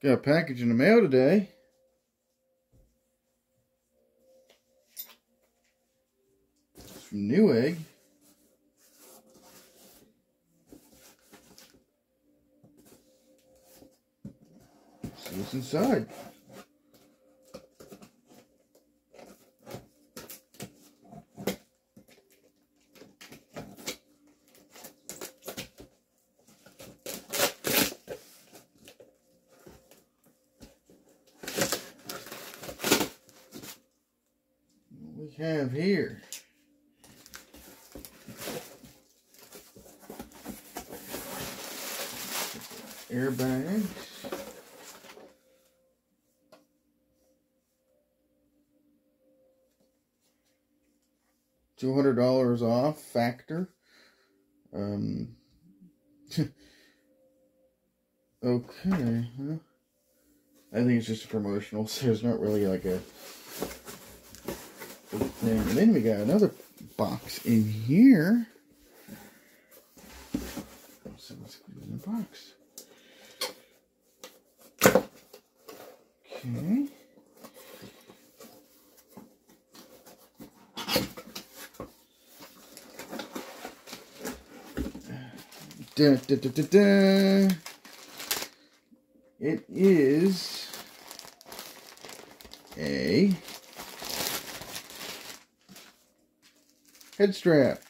Got a package in the mail today. It's from Newegg. See what's inside. What we have here. Airbags. $200 off factor. Okay. Well, I think it's just a promotional, so there's not really like a big thing. And then we got another box in here. So let's put it in the box. Okay. Da, da, da, da, da. It is a Headstrap.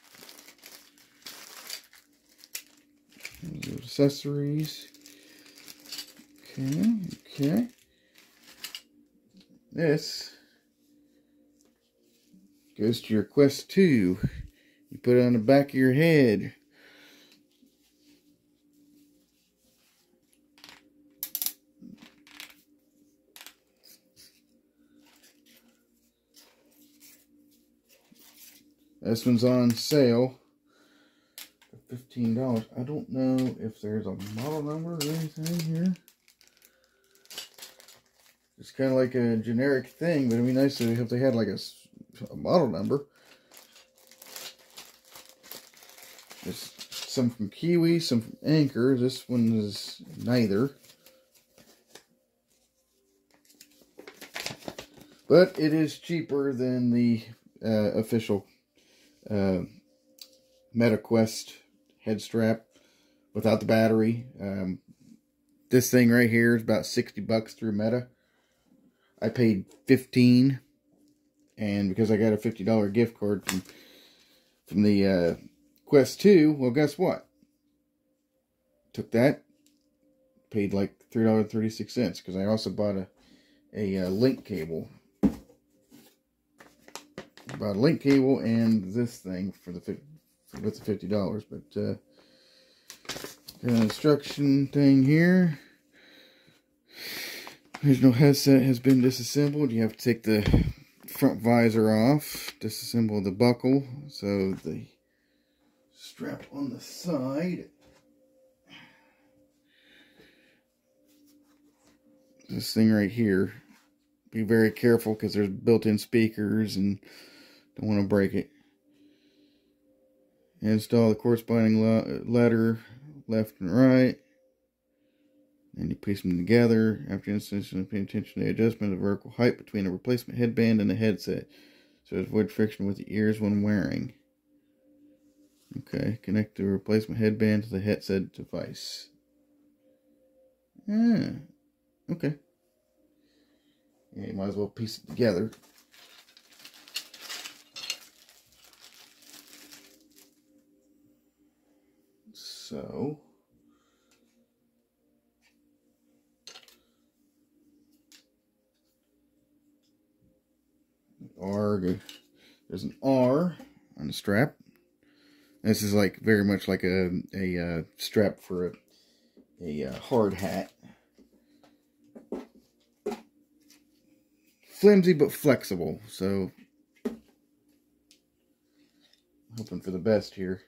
Accessories. Okay. This goes to your Quest 2. You put it on the back of your head. This one's on sale for $15. I don't know if there's a model number or anything here. It's kind of like a generic thing, but it'd be nice if they had like a model number. There's some from Kiwi, some from Anchor. This one is neither. But it is cheaper than the official MetaQuest Headstrap without the battery. This thing right here is about $60 through Meta. I paid $15, and because I got a $50 gift card from the Quest 2, well, guess what? Took that, paid like $3.36 because I also bought a link cable. Bought a link cable and this thing with the $50, but got an instruction thing here. Original headset has been disassembled. You have to take the front visor off, disassemble the buckle, so the strap on the side. This thing right here, be very careful because there's built-in speakers and don't want to break it. Install the corresponding ladder left and right. And you place them together. After installation, pay attention to the adjustment of the vertical height between the replacement headband and the headset, so to avoid friction with the ears when wearing. Okay, connect the replacement headband to the headset device. Okay. Yeah, you might as well piece it together. So, there's an R on the strap. This is like very much like a strap for a hard hat. Flimsy but flexible, so hoping for the best here.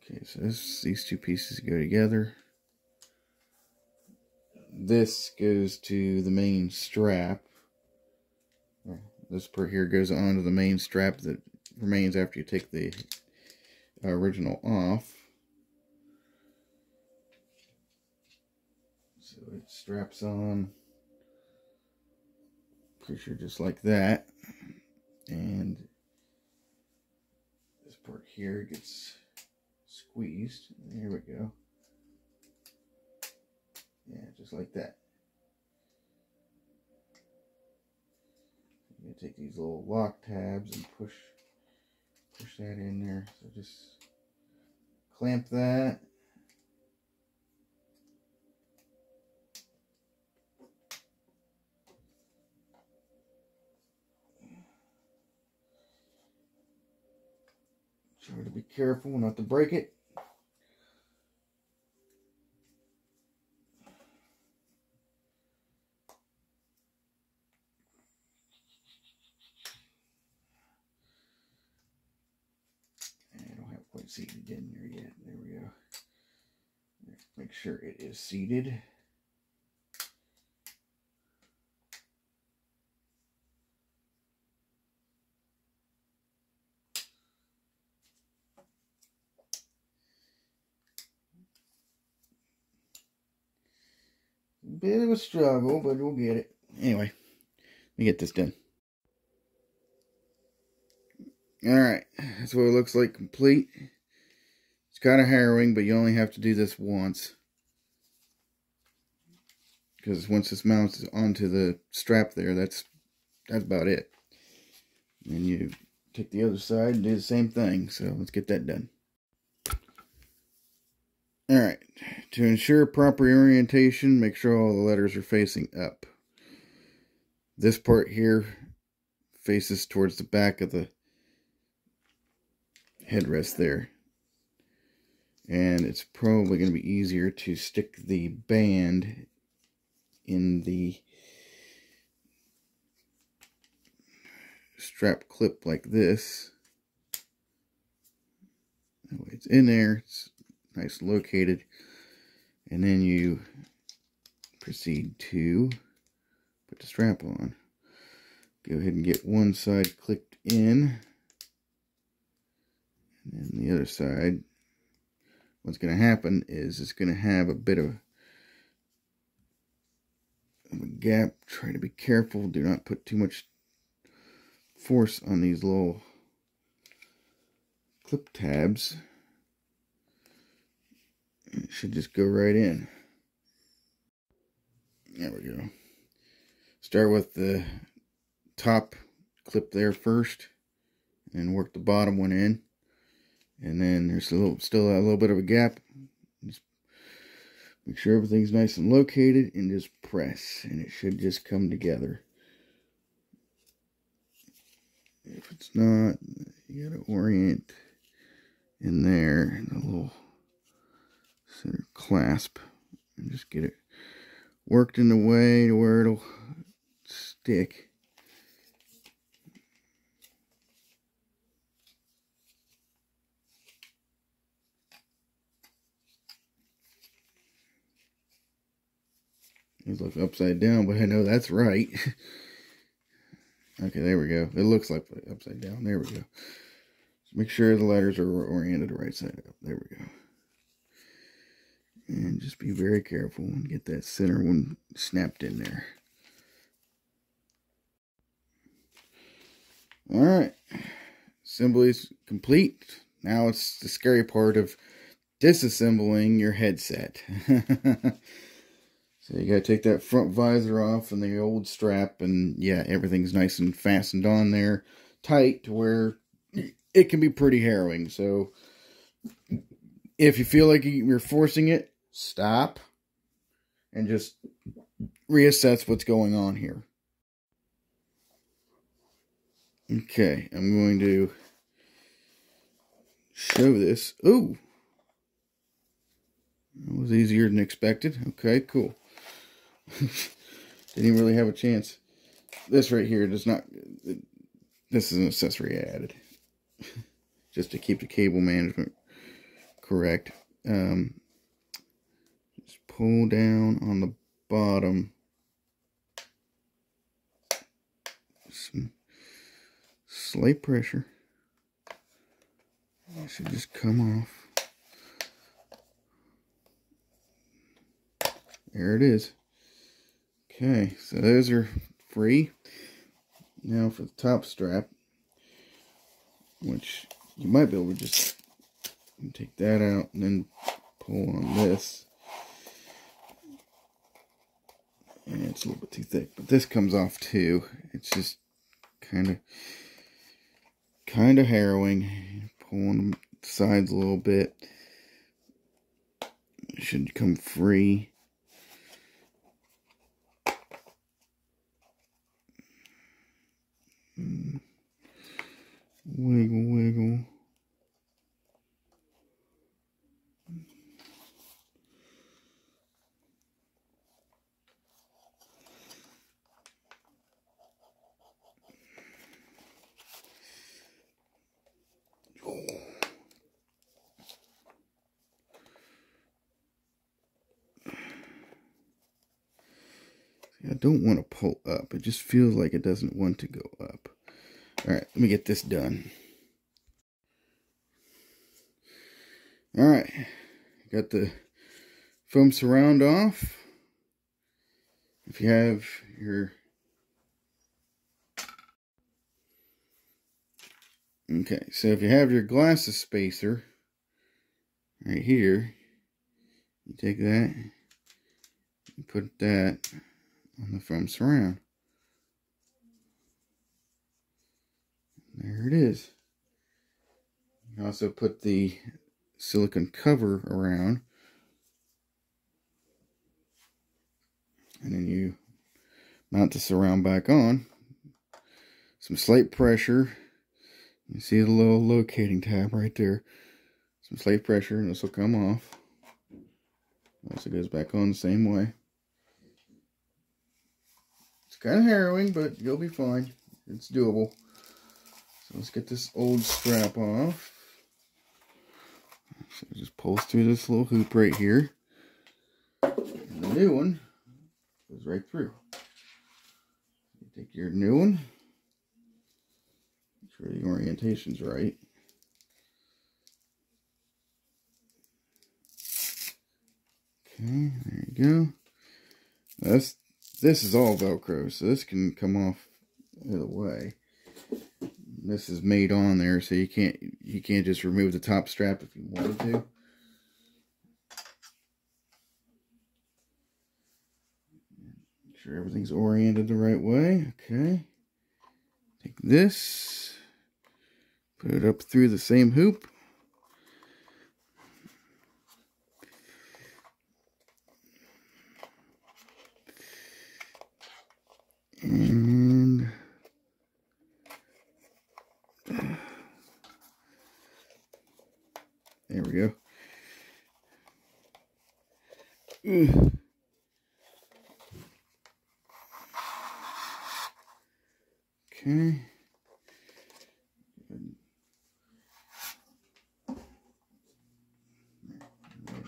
Okay, so these two pieces go together. This goes to the main strap. This part here goes onto the main strap that remains after you take the original off. So it straps on, pretty sure just like that. And this part here gets squeezed. There we go. Yeah, just like that. I'm going to take these little lock tabs and push that in there. So just clamp that. Try to be careful not to break it. I don't have it quite seated in there yet. There we go. Make sure it is seated. Bit of a struggle, but we'll get it. Anyway, let me get this done. Alright, that's what it looks like complete. It's kind of harrowing, but you only have to do this once. Because once this mounts onto the strap there, that's about it. And you take the other side and do the same thing. So let's get that done. Alright, to ensure proper orientation, make sure all the letters are facing up. This part here faces towards the back of the headrest there. And it's probably going to be easier to stick the band in the strap clip like this. That way it's in there, it's nice and located, and then you proceed to put the strap on. Go ahead and get one side clicked in, and then the other side. What's going to happen is it's going to have a bit of a gap. Try to be careful. Do not put too much force on these little clip tabs. It should just go right in. There we go. Start with the top clip there first, and work the bottom one in. And then there's still a little bit of a gap. Just make sure everything's nice and located, and just press, and it should just come together. If it's not, you gotta orient in there in a little center clasp, and just get it worked in the way to where it'll stick. It looks upside down, but I know that's right. Okay, there we go. It looks like upside down. There we go. Make sure the letters are oriented the right side up. There we go. And just be very careful and get that center one snapped in there. Alright. Assembly's complete. Now it's the scary part of disassembling your headset. So you gotta take that front visor off and the old strap, and yeah, everything's nice and fastened on there tight to where it can be pretty harrowing. So if you feel like you're forcing it, stop and just reassess what's going on here. Okay, I'm going to show this. Ooh, that was easier than expected. Okay, cool. Didn't even really have a chance. This right here does not. This is an accessory I added just to keep the cable management correct. Just pull down on the bottom. Some slight pressure. It should just come off. There it is. Okay, so those are free. Now for the top strap, which you might be able to just take that out and then pull on this. And it's a little bit too thick, but this comes off too. It's just kind of harrowing. Pulling the sides a little bit. It should come free. Wiggle, wiggle. I don't want to pull up. It just feels like it doesn't want to go up. Alright, let me get this done. Alright, got the foam surround off. If you have your... Okay, so if you have your glasses spacer right here, you take that and put that on the foam surround. There it is. You also put the silicone cover around, and then you mount the surround back on. Some slight pressure. You see the little locating tab right there. Some slight pressure and this will come off. Also goes back on the same way. It's kind of harrowing, but you'll be fine. It's doable. So let's get this old strap off. So it just pulls through this little hoop right here. And the new one goes right through. You take your new one. Make sure the orientation's right. Okay, there you go. This is all Velcro, so this can come off either way. This is made on there, so you can't just remove the top strap if you wanted to. Make sure everything's oriented the right way. Okay. Take this, put it up through the same hoop. And there we go. Okay.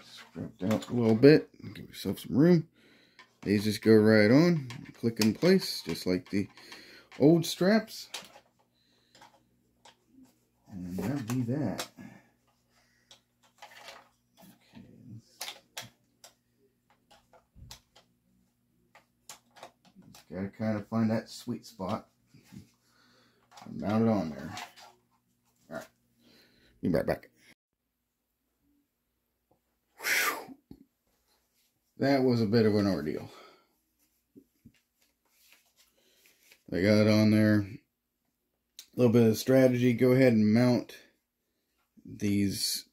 Strapped out a little bit. Give yourself some room. These just go right on. Click in place, just like the old straps. And that'll be that. Just gotta kind of find that sweet spot and mount it on there. Alright, be right back. Whew. That was a bit of an ordeal. I got it on there. A little bit of strategy. Go ahead and mount these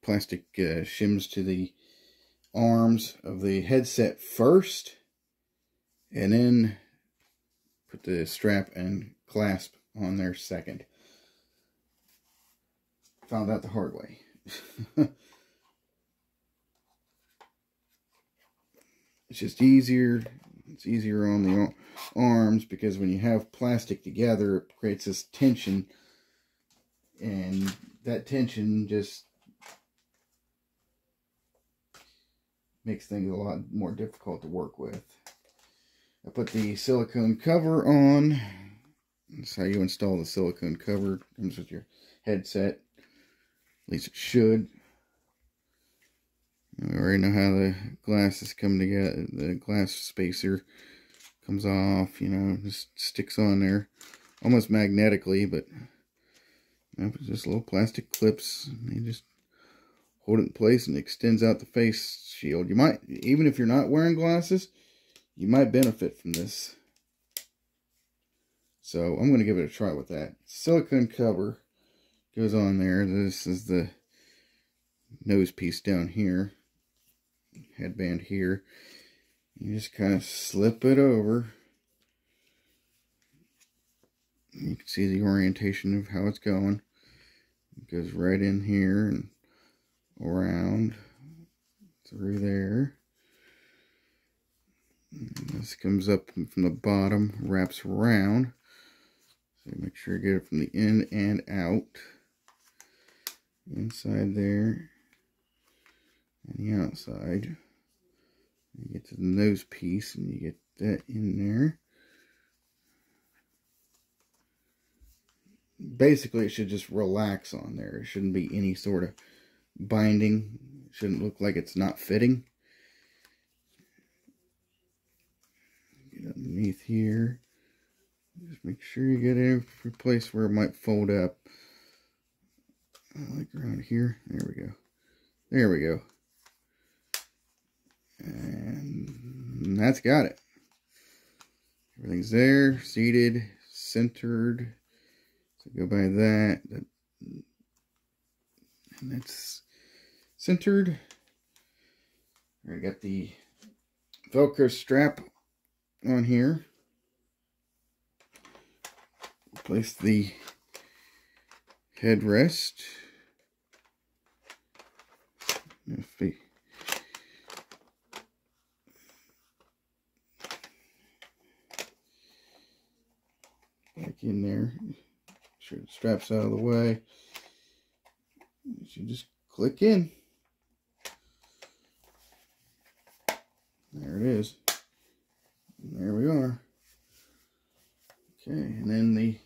plastic shims to the arms of the headset first, and then put the strap and clasp on there second. Found out the hard way. It's just easier. It's easier on the arms because when you have plastic together, it creates this tension, and that tension just makes things a lot more difficult to work with. I put the silicone cover on. That's how you install the silicone cover. It comes with your headset. At least it should. We already know how the glasses come together. The glass spacer comes off, you know, just sticks on there almost magnetically, but just little plastic clips. And they just hold it in place and extends out the face shield. You might, even if you're not wearing glasses, you might benefit from this. So I'm going to give it a try with that. Silicone cover goes on there. This is the nose piece down here. Headband here. You just kind of slip it over. You can see the orientation of how it's going. It goes right in here and around through there. And this comes up from the bottom, wraps around. So make sure you get it from the in and out. Inside there and the outside. You get to the nose piece and you get that in there. Basically, it should just relax on there. It shouldn't be any sort of binding. It shouldn't look like it's not fitting. Get underneath here. Just make sure you get every place where it might fold up. Like around here. There we go. There we go. And that's got it. Everything's there, seated, centered. So go by that. And that's centered. I got the Velcro strap on here. Place the headrest. Back in there. Sure the strap's out of the way. You should just click in. There it is. And there we are. Okay, and then the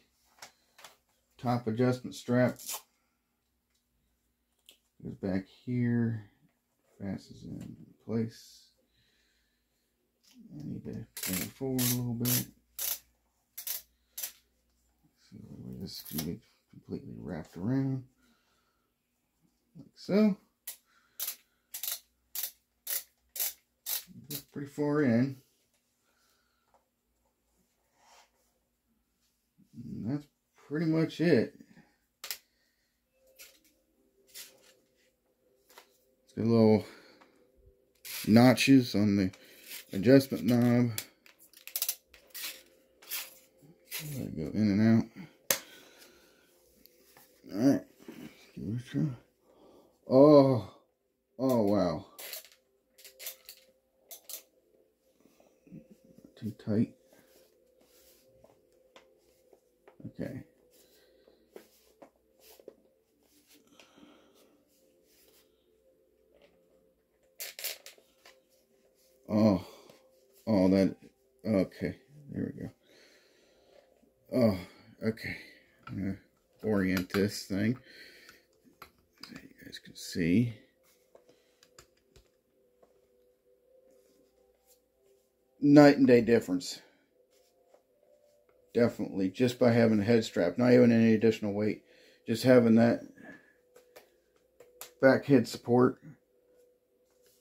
top adjustment strap goes back here, fastens in place. I need to bring it forward a little bit. So this can be completely wrapped around, like so. It's pretty far in. And that's pretty much it. It's got little notches on the adjustment knob. Let it go in and out. Alright. Give it a try. Oh wow. Too tight. Okay. Oh, that, okay, there we go. Oh, okay. I'm going to orient this thing so you guys can see. Night and day difference. Definitely, just by having a head strap, not even any additional weight. Just having that back head support.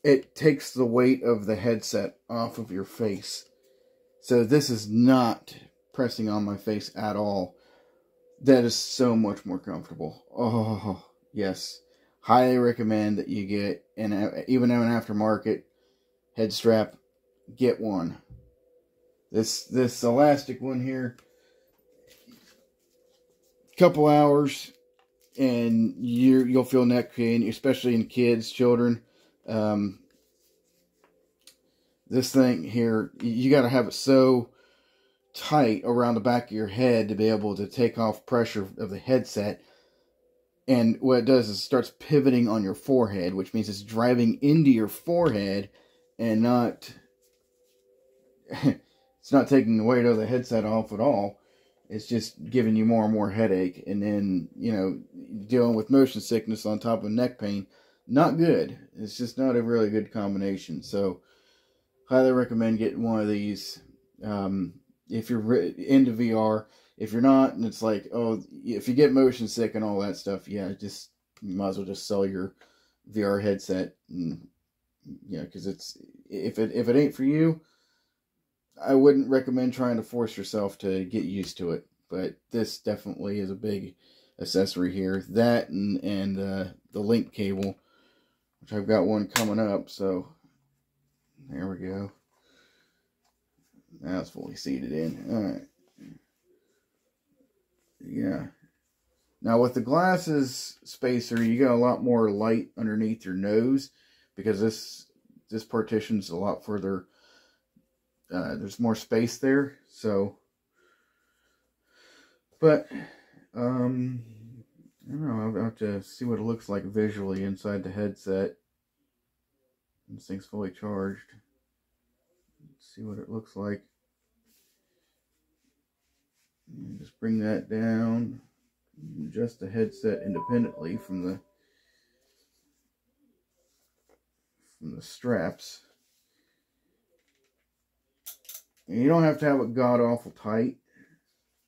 It takes the weight of the headset off of your face. So this is not pressing on my face at all. That is so much more comfortable. Oh, yes. Highly recommend that you get, and even an aftermarket head strap, get one. This elastic one here, couple hours, and you'll feel neck pain, especially in kids, children. This thing here, you got to have it so tight around the back of your head to be able to take off pressure of the headset. And what it does is it starts pivoting on your forehead, which means it's driving into your forehead and not it's not taking the weight of the headset off at all. It's just giving you more and more headache, and then, you know, dealing with motion sickness on top of neck pain. not good. It's just not a really good combination. So highly recommend getting one of these if you're into VR. If you're not, and it's like, oh, if you get motion sick and all that stuff, yeah, just you might as well just sell your VR headset. And, yeah, because it's if it ain't for you, I wouldn't recommend trying to force yourself to get used to it. But this definitely is a big accessory here. That and the link cable, which I've got one coming up. So there we go. Now it's fully seated in. All right. Yeah. Now with the glasses spacer, you got a lot more light underneath your nose because this partition's a lot further. There's more space there. So, but I don't know. I'll have to see what it looks like visually inside the headset. This thing's fully charged. Let's see what it looks like. And just bring that down. Adjust the headset independently from the straps. And you don't have to have it god-awful tight.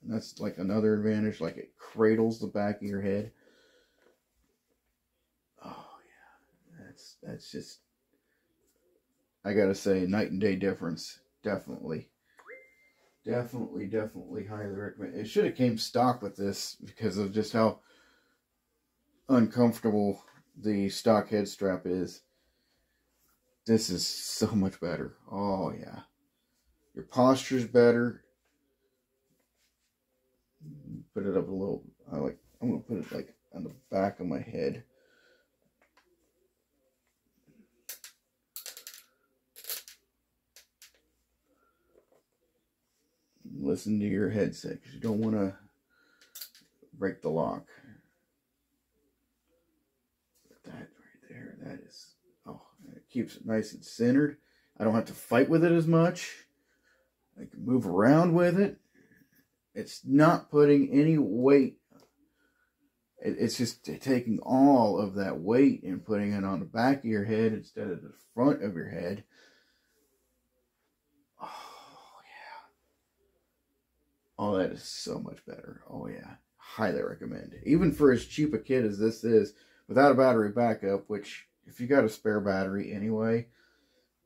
And that's like another advantage. Like it cradles the back of your head. Oh yeah, that's just, I gotta say, night and day difference. Definitely highly recommend. It should have came stock with this because of just how uncomfortable the stock head strap is. This is so much better. Oh yeah, your posture's better. Put it up a little. I'm gonna put it like on the back of my head. Listen to your headset because you don't want to break the lock. But that right there, that is, oh, it keeps it nice and centered. I don't have to fight with it as much. I can move around with it. It's not putting any weight. It's just taking all of that weight and putting it on the back of your head instead of the front of your head. Oh, that is so much better. Oh, yeah. Highly recommend. Even for as cheap a kit as this is, without a battery backup, which, if you got a spare battery anyway,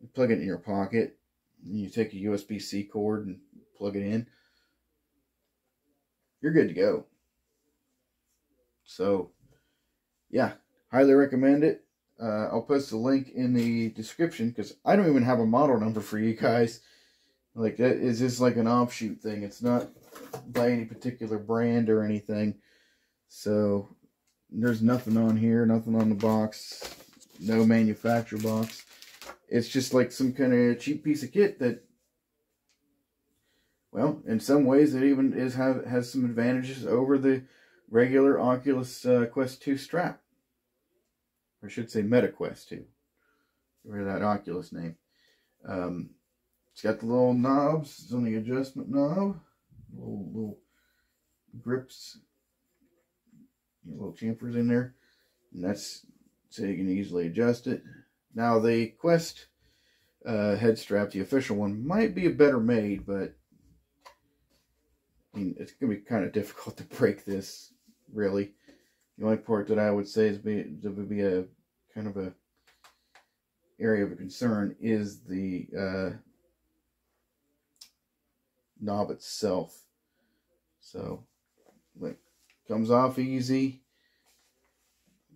you plug it in your pocket, and you take a USB-C cord and plug it in, you're good to go. So, yeah. Highly recommend it. I'll post a link in the description, because I don't even have a model number for you guys. Like, that is just like an offshoot thing. It's not by any particular brand or anything. So, there's nothing on here, nothing on the box, no manufacturer box. It's just like some kind of cheap piece of kit that, well, in some ways it even has some advantages over the regular Oculus Quest 2 strap. Or I should say Meta Quest 2. Or that Oculus name. It's got the little knobs. It's on the adjustment knob. Little grips. Little chamfers in there. And that's so you can easily adjust it. Now the Quest head strap, the official one, might be a better made, but I mean, it's going to be kind of difficult to break this, really. The only part that I would say is that would be a kind of a area of concern is the knob itself. So, like, comes off easy,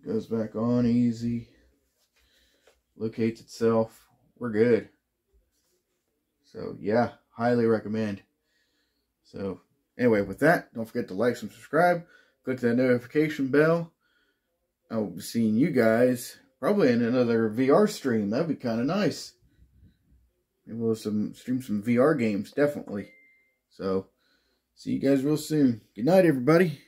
goes back on easy, locates itself. We're good. So, yeah, highly recommend. So, anyway, with that, don't forget to like and subscribe. Click that notification bell. I'll be seeing you guys probably in another VR stream. That'd be kind of nice. Maybe we'll stream some VR games, definitely. So, see you guys real soon. Good night, everybody.